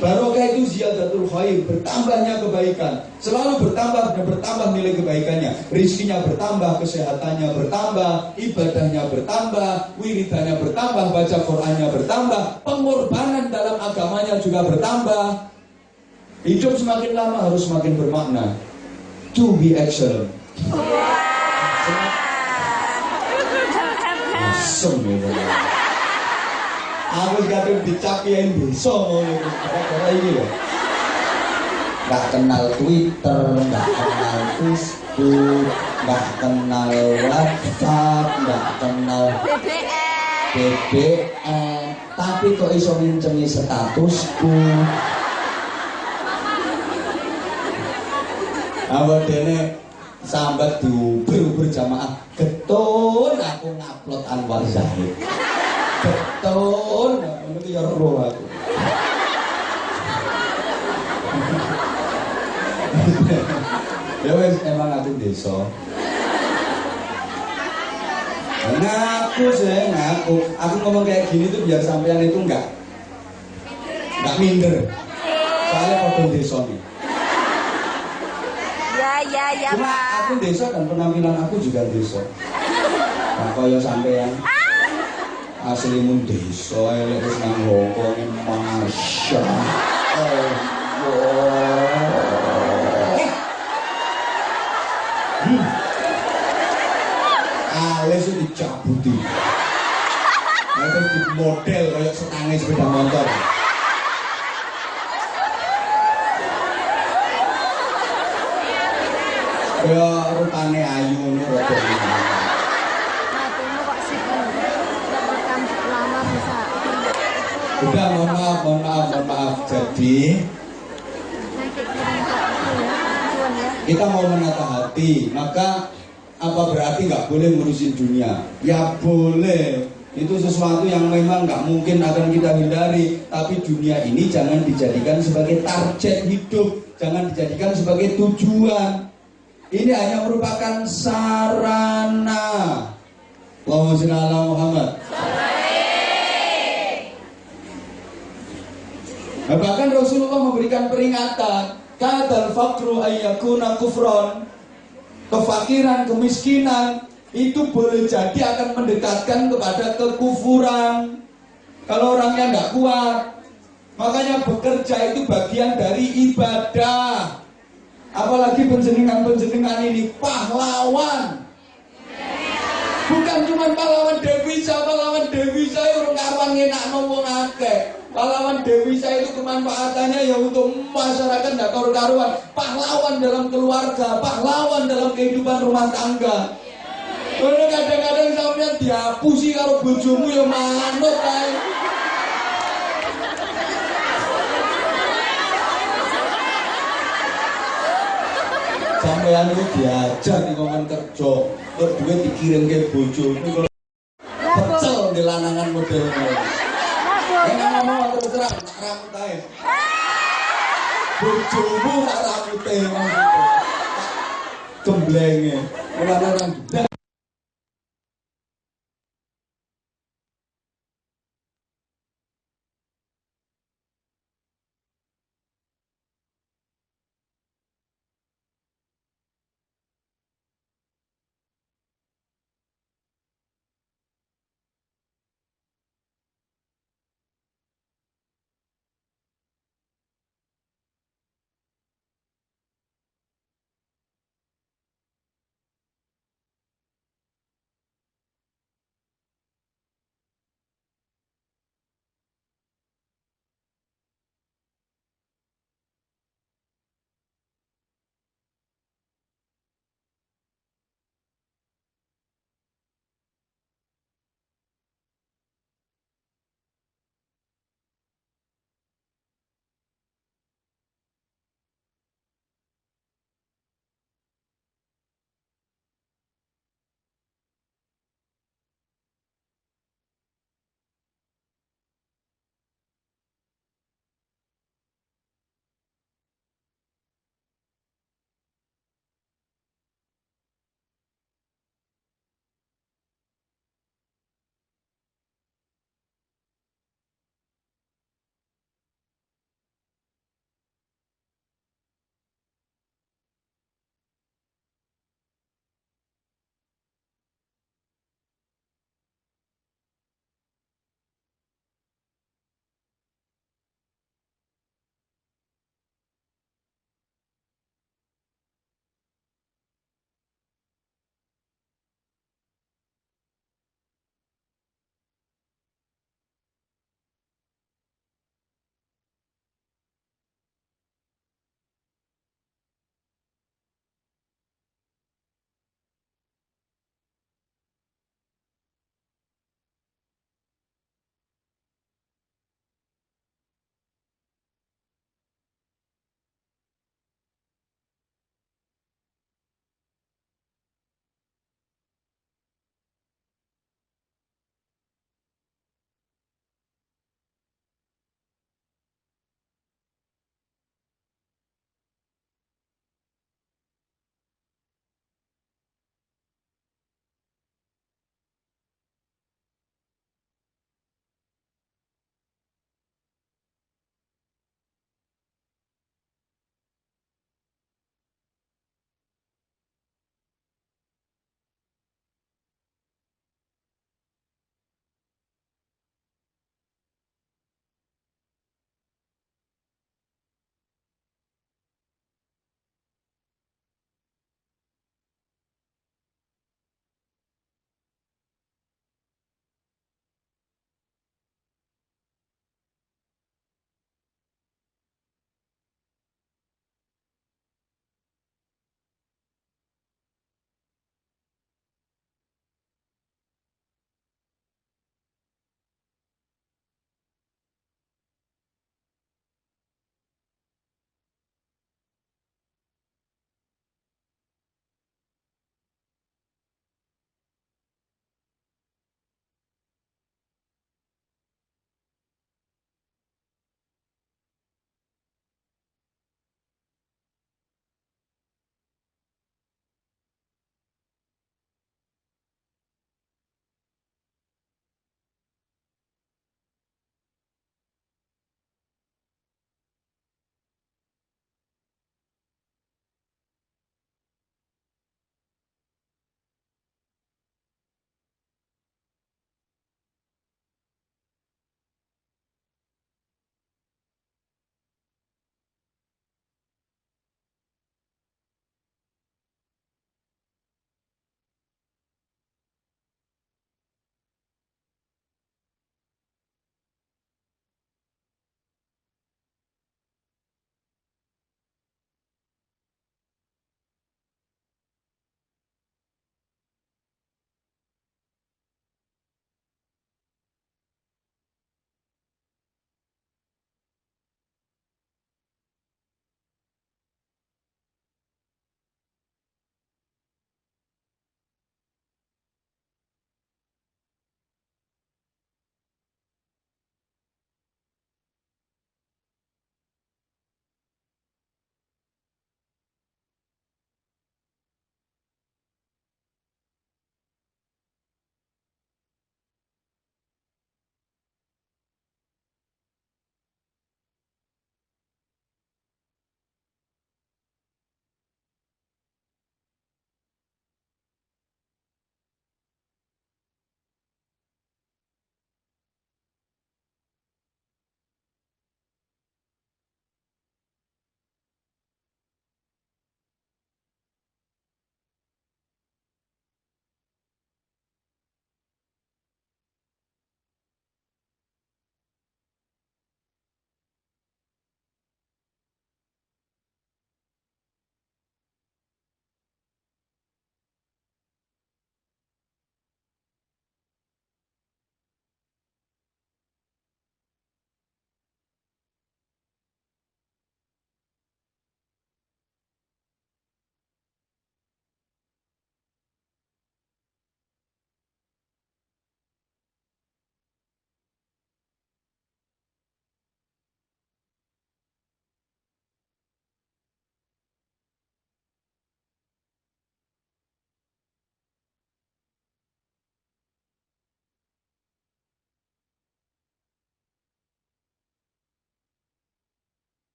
[SPEAKER 1] Barokah itu ziyadatul khair, bertambahnya kebaikan, selalu bertambah dan bertambah nilai kebaikannya. Rizkinya bertambah, kesehatannya bertambah, ibadahnya bertambah, wiridannya bertambah, baca Qur'annya bertambah, pengorbanan dalam agamanya juga bertambah. Hidup semakin lama harus semakin bermakna. To be excellent. Asem ya. Aku kadang dicapiin bisa gara-gara ini loh. Gak kenal Twitter, gak kenal Facebook, gak kenal WhatsApp, gak kenal BBM, tapi kok iso ngincengi statusku. Awak dene sambat diuber jamaah getun aku ngupload Anwar Zahid. Betul, itu ya roh aku. Ya wes emang aku desa. Ngaku sih, ngaku. Aku ngomong kayak gini tuh biar sampean itu enggak minder. Soalnya pada desa nih.
[SPEAKER 2] Ya,
[SPEAKER 1] Cuma
[SPEAKER 2] Pak.
[SPEAKER 1] aku desa dan penampilan aku juga desa. Nah, kaya sampean aslimu desa, elek wis nang loko masya Allah. Alis itu dicabuti. Nah, terus di model kayak setangnya sepeda motor. Ya rupane ayu ini rada
[SPEAKER 2] Hatimu kok sibuk. Udah berkambut lama bisa.
[SPEAKER 1] udah, mohon maaf. Jadi
[SPEAKER 2] Nanti kirim ke aku ya. Tuan ya.
[SPEAKER 1] kita mau menata hati, maka apa berarti nggak boleh ngurusin dunia? Ya boleh. Itu sesuatu yang memang nggak mungkin akan kita hindari. Tapi dunia ini jangan dijadikan sebagai target hidup, jangan dijadikan sebagai tujuan. Ini hanya merupakan sarana. Allahumma sholli ala Muhammad. Nah, bahkan Rasulullah memberikan peringatan, kadal fakru ayyakuna kufron. Kefakiran, kemiskinan itu boleh jadi akan mendekatkan kepada kekufuran. Kalau orangnya nggak kuat, makanya bekerja itu bagian dari ibadah. Apalagi penjenengan ini pahlawan. Bukan cuma pahlawan devisa orang karuan ngenak ngomong akeh. Pahlawan devisa itu kemanfaatannya ya untuk masyarakat nggak karuan. Pahlawan dalam keluarga, pahlawan dalam kehidupan rumah tangga. Kalau kadang-kadang sampeyan dihapusi karo bojomu ya manut kae. Sampeyan itu diajar di kongan kerja, terus duit dikirim ke bojomu. Pecel di lanangan model ini. Yang ngomong terus terang, tak rambut aja. Bojomu tak rambutnya maksudnya. Gemblengnya, orang-orang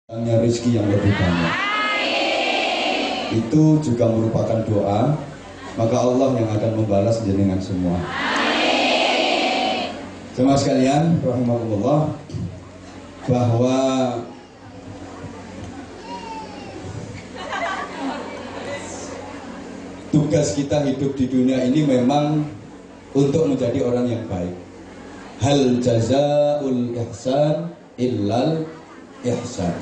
[SPEAKER 1] Hanya rezeki yang lebih banyak. Itu juga merupakan doa, maka Allah yang akan membalas jenengan semua. Jemaah sekalian, rahimakumullah, bahwa tugas kita hidup di dunia ini memang untuk menjadi orang yang baik. Hal jazaul ihsan illal ihsan.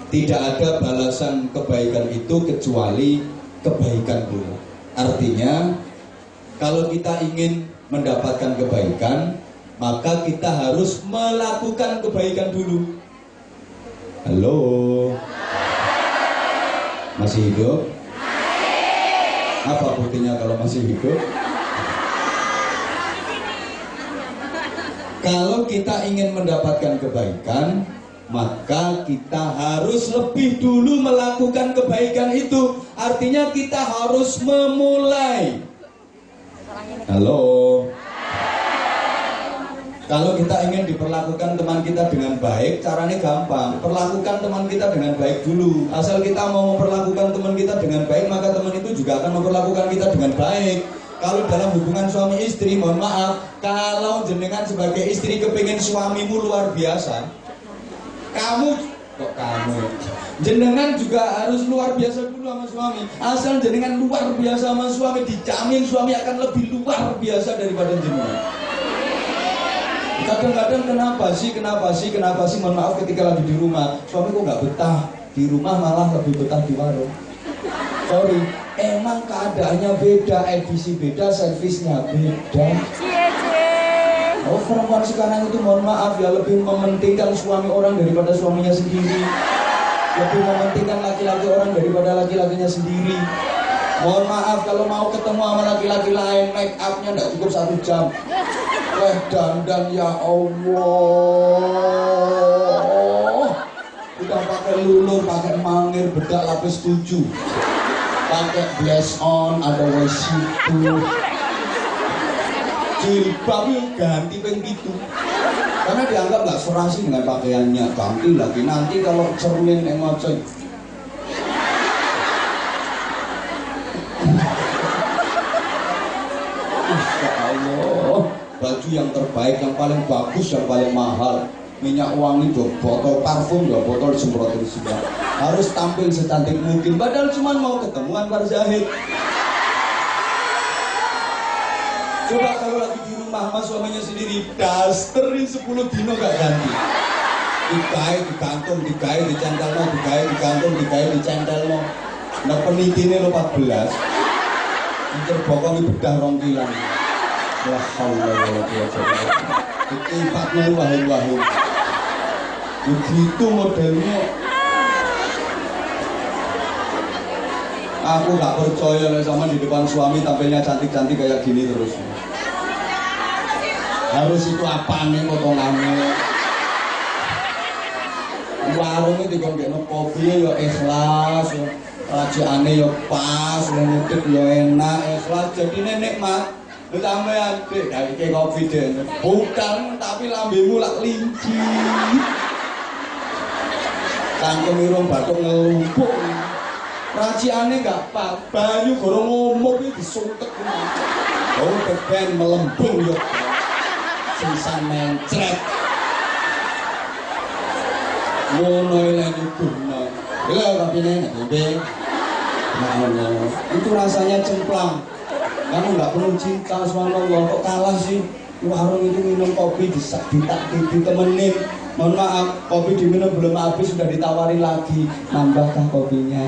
[SPEAKER 1] Tidak ada balasan kebaikan itu kecuali kebaikan pula. Artinya, kalau kita ingin mendapatkan kebaikan, maka kita harus melakukan kebaikan dulu. Halo, masih hidup? Apa buktinya kalau masih hidup? Kalau kita ingin mendapatkan kebaikan, maka kita harus lebih dulu melakukan kebaikan itu. Artinya kita harus memulai. Halo. Kalau kita ingin diperlakukan teman kita dengan baik, caranya gampang. Perlakukan teman kita dengan baik dulu. Asal kita mau memperlakukan teman kita dengan baik, maka teman itu juga akan memperlakukan kita dengan baik. Kalau dalam hubungan suami istri, mohon maaf, kalau jenengan sebagai istri kepingin suamimu luar biasa, jenengan juga harus luar biasa dulu sama suami. Asal jenengan luar biasa sama suami, dijamin suami akan lebih luar biasa daripada jenengan. Kadang-kadang kenapa sih mohon maaf, ketika lagi di rumah suami kok nggak betah di rumah, malah lebih betah di warung. Sorry, emang keadaannya beda, edisi beda, servisnya beda. Oh, perempuan sekarang itu mohon maaf ya, lebih mementingkan suami orang daripada suaminya sendiri. Lebih mementingkan laki-laki orang daripada laki-lakinya sendiri. Mohon maaf, kalau mau ketemu sama laki-laki lain, make up-nya nggak cukup 1 jam. Dandan ya Allah. Udah pakai lulur, pakai mangir, bedak lapis 7. Pakai blush on, ada wesitu. Jilbabnya ganti peng gitu. Karena dianggap nggak serasi dengan pakaiannya. Ganti lagi, nanti kalau cermin emosi. Masya Allah, baju yang terbaik, yang paling bagus, yang paling mahal, minyak wangi, botol parfum, botol disemprotin sudah. Harus tampil secantik mungkin, padahal cuma mau ketemuan Anwar Zahid. Coba kalau lagi di rumah sama suaminya sendiri, dasterin 10 dino gak ganti. Digawe digantung, digawe dicentelno, digawe digantung, digawe dicentelno. Nah penitinya lo 14. Anjir bokong bedah 2 kilan. Ya Allah ya Allah. Dikipatnya wahid-wahid. Begitu modelnya. Aku gak percaya lah sama di depan suami tampilnya cantik-cantik kayak gini terus. Harus itu apa nih potongannya? Warungnya dikongkeno kopi ya ikhlas, rajiane ya pas, ngutip ya enak, ikhlas jadi nikmat. Lu sampean dek gawe kopi deh. Bukan, tapi lambemu lak linci. Cangkem irung batuk ngelumpuk. Raciane gak pas, banyu gorong ngomong iki disuntek. Oh, beben melembung yo. Sisa mencret. Ngono lek guna. Lha kopine nek ngombe. Nah, itu rasanya cemplang. Kamu nggak perlu cinta sama Allah, kok kalah sih? Warung itu minum kopi ditemenin. Mohon maaf, kopi diminum belum habis sudah ditawari lagi. Nambahkah kopinya?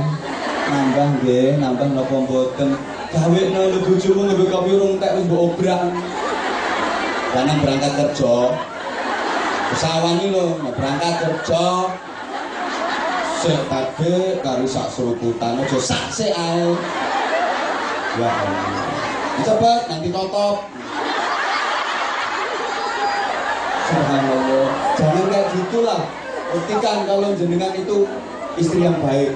[SPEAKER 1] Nambah nggih, nambah napa mboten. Gawekno lho bojomu ngombe kopi urung entek wis mbok obrak. Karena berangkat kerja. Pesawani lho, berangkat kerja. Sik kabeh karo sak seruputan aja sak sik ae. Ya Allah. Cepet nanti tutup. Subhanallah. Jangan kayak gitulah. Buktikan kalau jenengan itu istri yang baik.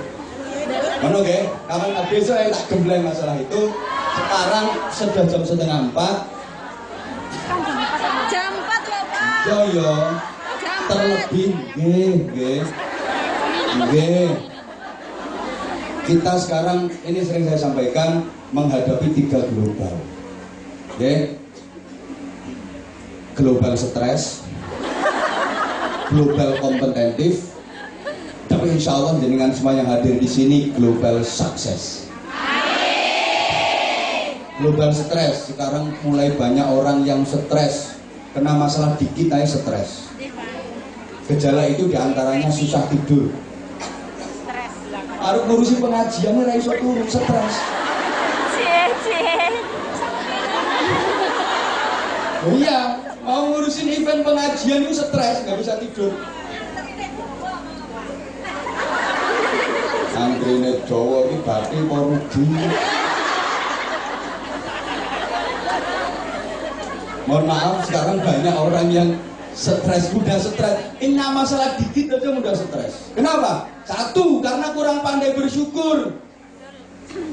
[SPEAKER 1] Mana oke? Kapan besok ya tak gembleng masalah itu. Sekarang sudah jam 3:30.
[SPEAKER 2] Jam 4 loh Pak.
[SPEAKER 1] Yo yo. Terlebih nggih. Oke. Kita sekarang ini sering saya sampaikan menghadapi 3 global. Oke. Global stres, global kompetitif, tapi insya Allah dengan semua yang hadir di sini global sukses. Global stres, sekarang mulai banyak orang yang stres, kena masalah dikit aja stres. Gejala itu diantaranya susah tidur. Harus ngurusi pengajian ora iso turu stres. Oh iya, mau ngurusin event pengajian itu stres, nggak bisa tidur. Santrine Jawa iki bathi apa rugi? Mohon maaf, sekarang banyak orang yang stres, mudah stres. Ini masalah dikit aja mudah stres. Kenapa? Satu, karena kurang pandai bersyukur.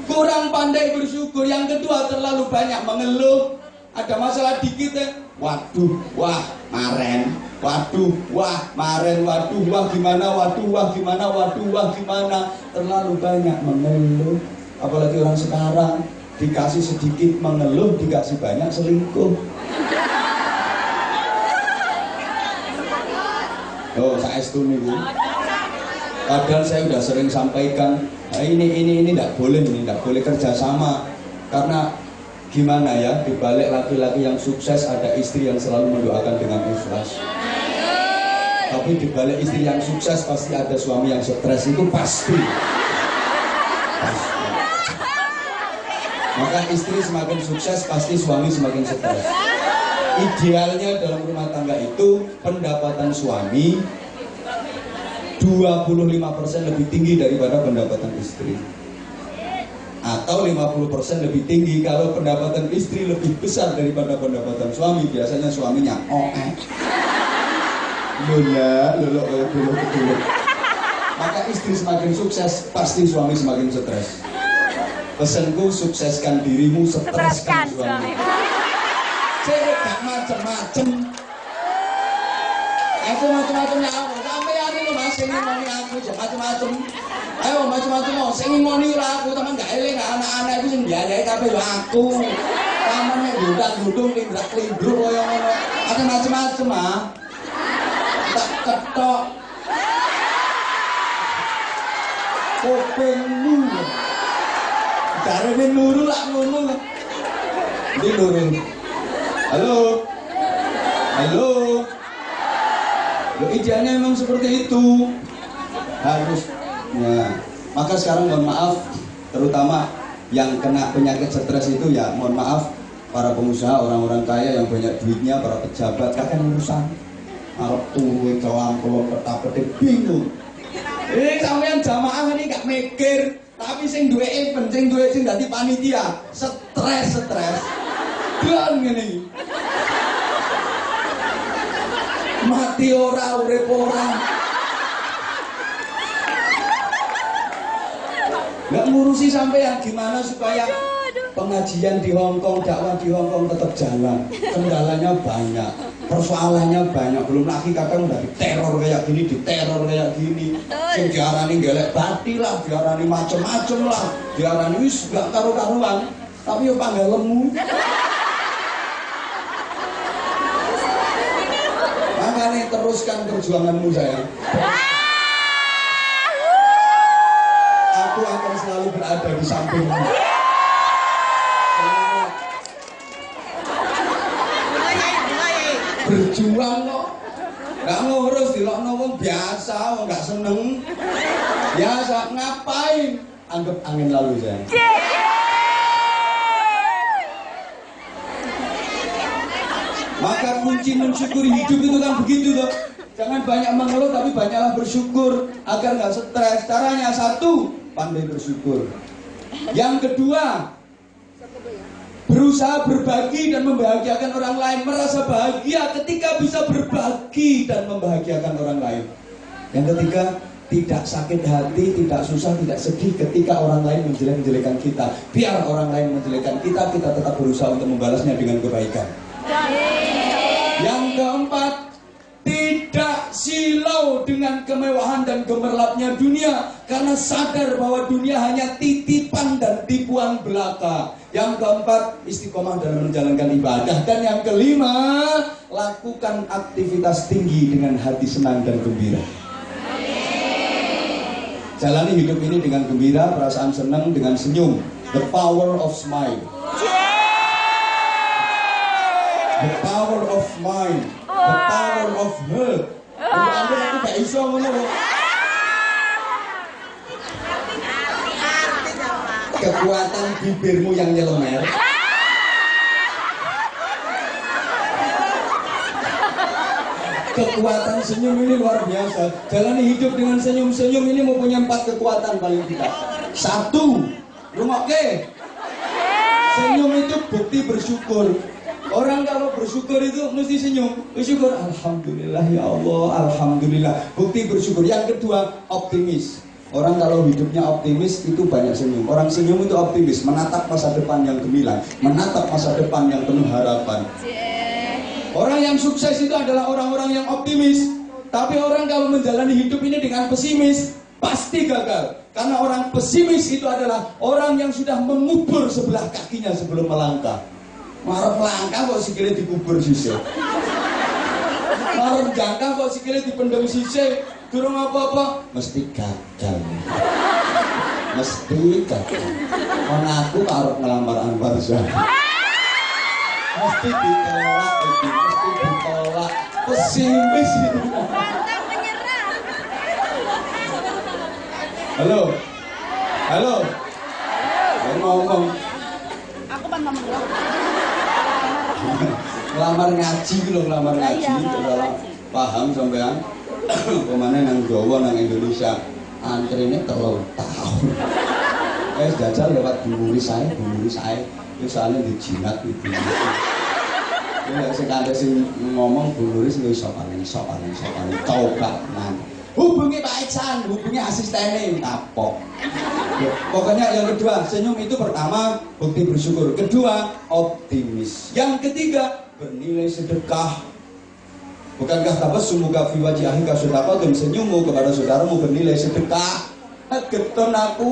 [SPEAKER 1] Kurang pandai bersyukur. Yang kedua, terlalu banyak mengeluh. Ada masalah dikit ya, waduh, wah, maren. Waduh, wah, maren, waduh, wah gimana, waduh, wah gimana, waduh, wah gimana. Terlalu banyak mengeluh. Apalagi orang sekarang, dikasih sedikit mengeluh, dikasih banyak selingkuh. Oh, saya setuju nih, Bu. Padahal saya sudah sering sampaikan, nah ini tidak boleh kerjasama. Karena gimana ya, dibalik laki-laki yang sukses ada istri yang selalu mendoakan dengan ikhlas. Tapi dibalik istri yang sukses pasti ada suami yang stres, itu pasti. Maka istri semakin sukses pasti suami semakin stres. Idealnya dalam rumah tangga itu pendapatan suami 25% lebih tinggi daripada pendapatan istri, atau 50% lebih tinggi kalau pendapatan istri lebih besar daripada pendapatan suami. Biasanya suaminya lolo. Maka istri semakin sukses pasti suami semakin stres. Pesanku, sukseskan dirimu, streskan suami. Cek gak macem-macem. Aku macem-macemnya aku. Sampai hari lu mas, sing ngomongin aku jangan macem-macem. Ayo macem-macem mau, sing ngomongin aku teman gak eling, anak-anak itu sing biayai tapi aku. Tamannya dudang-dudung, lindrak-lindruk koyo ngono. Ada macem-macem ah. Tak ketok. Kupingmu. Jarene nuru lak ngono. Ndi nuru? Halo. Loh, idealnya memang seperti itu. Harusnya. Maka sekarang mohon maaf, terutama yang kena penyakit stres itu ya mohon maaf, para pengusaha, orang-orang kaya yang banyak duitnya, para pejabat, kakek urusan arep turu jawab kalau peta-petik bingung. Sampeyan jamaah ini gak mikir, tapi sing duwe event, sing dadi panitia, stres. Dan ngene. Mati ora, urip ora. Nggak ngurusi sampean gimana supaya pengajian di Hongkong, dakwah di Hongkong tetap jalan. Kendalanya banyak, persoalannya banyak. Belum lagi kadang udah diteror kayak gini, Sing diarani gelek bati lah, diarani macem-macem lah, diarani wis gak karu-karuan. Tapi yo panggil lemu. Makanya teruskan perjuanganmu sayang. Aku akan selalu berada di sampingmu. Berjuang kok. Gak ngurus dilokno wong biasa, wong gak seneng. Biasa ngapain? Anggap angin lalu sayang. Maka kunci mensyukuri hidup itu kan begitu toh. Jangan banyak mengeluh tapi banyaklah bersyukur agar nggak stres. Caranya satu, pandai bersyukur. Yang kedua, berusaha berbagi dan membahagiakan orang lain. Merasa bahagia ketika bisa berbagi dan membahagiakan orang lain. Yang ketiga, tidak sakit hati, tidak susah, tidak sedih ketika orang lain menjelek-jelekan kita. Biar orang lain menjelekkan kita, kita tetap berusaha untuk membalasnya dengan kebaikan. Yang keempat, tidak silau galau dengan kemewahan dan gemerlapnya dunia karena sadar bahwa dunia hanya titipan dan tipuan belaka. Yang keempat, istiqomah dalam menjalankan ibadah. Dan yang kelima, lakukan aktivitas tinggi dengan hati senang dan gembira. Jalani hidup ini dengan gembira, perasaan senang, dengan senyum. The power of smile. The power of mind. The power of heart. Aku gak iso ngono. Kekuatan bibirmu yang nyelemer. Kekuatan senyum ini luar biasa. Jalani hidup dengan senyum-senyum ini mempunyai 4 kekuatan paling tidak. 1, rungokke. Senyum itu bukti bersyukur. Orang kalau bersyukur itu mesti senyum. Bersyukur, alhamdulillah ya Allah, alhamdulillah. Bukti bersyukur. Yang kedua, optimis. Orang kalau hidupnya optimis itu banyak senyum. Orang senyum itu optimis, menatap masa depan yang gemilang, menatap masa depan yang penuh harapan. Orang yang sukses itu adalah orang-orang yang optimis. Tapi orang kalau menjalani hidup ini dengan pesimis, pasti gagal. Karena orang pesimis itu adalah orang yang sudah mengubur sebelah kakinya sebelum melangkah. Marah melangkah kok sikile dikubur sisih. Marah jangka kok sikile dipendem sisih. Durung apa-apa mesti gagal. Mesti gagal. Wong aku arep ngelamar Anwar Zahid. Mesti ditolak itu, mesti ditolak. Pesimis itu.
[SPEAKER 2] Pantang menyerah.
[SPEAKER 1] Halo. Halo. Halo. Ngomong.
[SPEAKER 2] Aku pan ngomong dulu.
[SPEAKER 1] Ngelamar ngaji lho, ngelamar ngaji. Paham sampean? Pemane nang Jawa nang Indonesia antrene 3 tahun. Jajal lewat bumuri saya. Itu soalnya di jinak itu. Ini sekadar sing ngomong bumuri sing iso paling coba nang. Hubungi Pak Iksan, hubungi asistennya kapok. Pokoknya yang kedua, senyum itu pertama bukti bersyukur. Kedua, optimis. Yang ketiga, bernilai sedekah. Bukankah tabassum fi wajhi akhika sedekahun, senyummu kepada saudaramu bernilai sedekah. Geton aku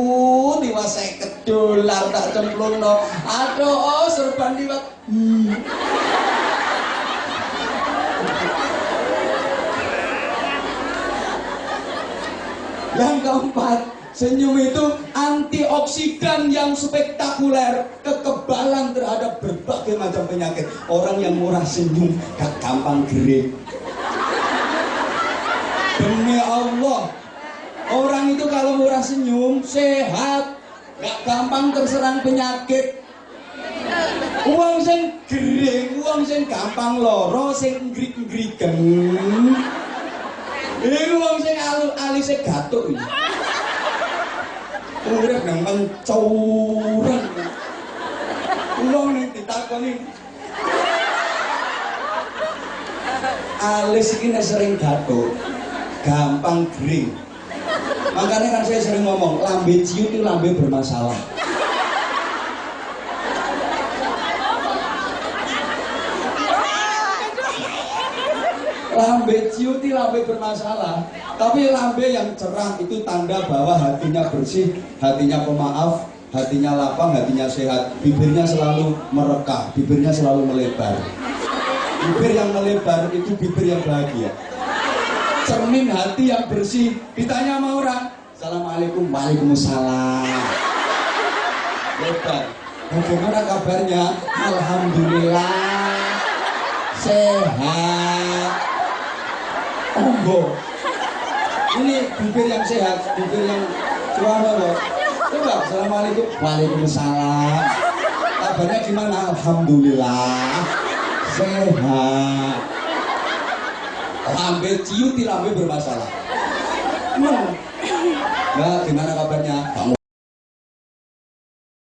[SPEAKER 1] tiwas 50 dolar tak cemplungno. Aduh, serban liwat. Yang keempat, senyum itu antioksidan yang spektakuler, kekebalan terhadap berbagai macam penyakit. Orang yang murah senyum gak gampang gering. Demi Allah, orang itu kalau murah senyum sehat, gak gampang terserang penyakit. Uang sing gering, uang sing gampang loro, sing ngrik-ngriken. Ini uang sing alise gatuk iki. Urip nang mencuran. Uang ning ditakoni. Alis iki nek sering gatuk, gampang gering. Makanya kan saya sering ngomong, lambe ciut itu lambe bermasalah. Lambe ciut itu lambe bermasalah. Tapi lambe yang cerah itu tanda bahwa hatinya bersih, hatinya pemaaf, hatinya lapang, hatinya sehat. Bibirnya selalu merekah, bibirnya selalu melebar. Bibir yang melebar itu bibir yang bahagia. Cermin hati yang bersih, ditanya sama orang, assalamualaikum, waalaikumsalam. Lebar. Bagaimana kabarnya? Alhamdulillah sehat. Ombo. Ini bibir yang sehat, bibir yang cuana loh. Coba, assalamualaikum, waalaikumsalam. Kabarnya gimana? Alhamdulillah sehat. Lambe ciut, lambe bermasalah. Nah, gimana kabarnya? Kamu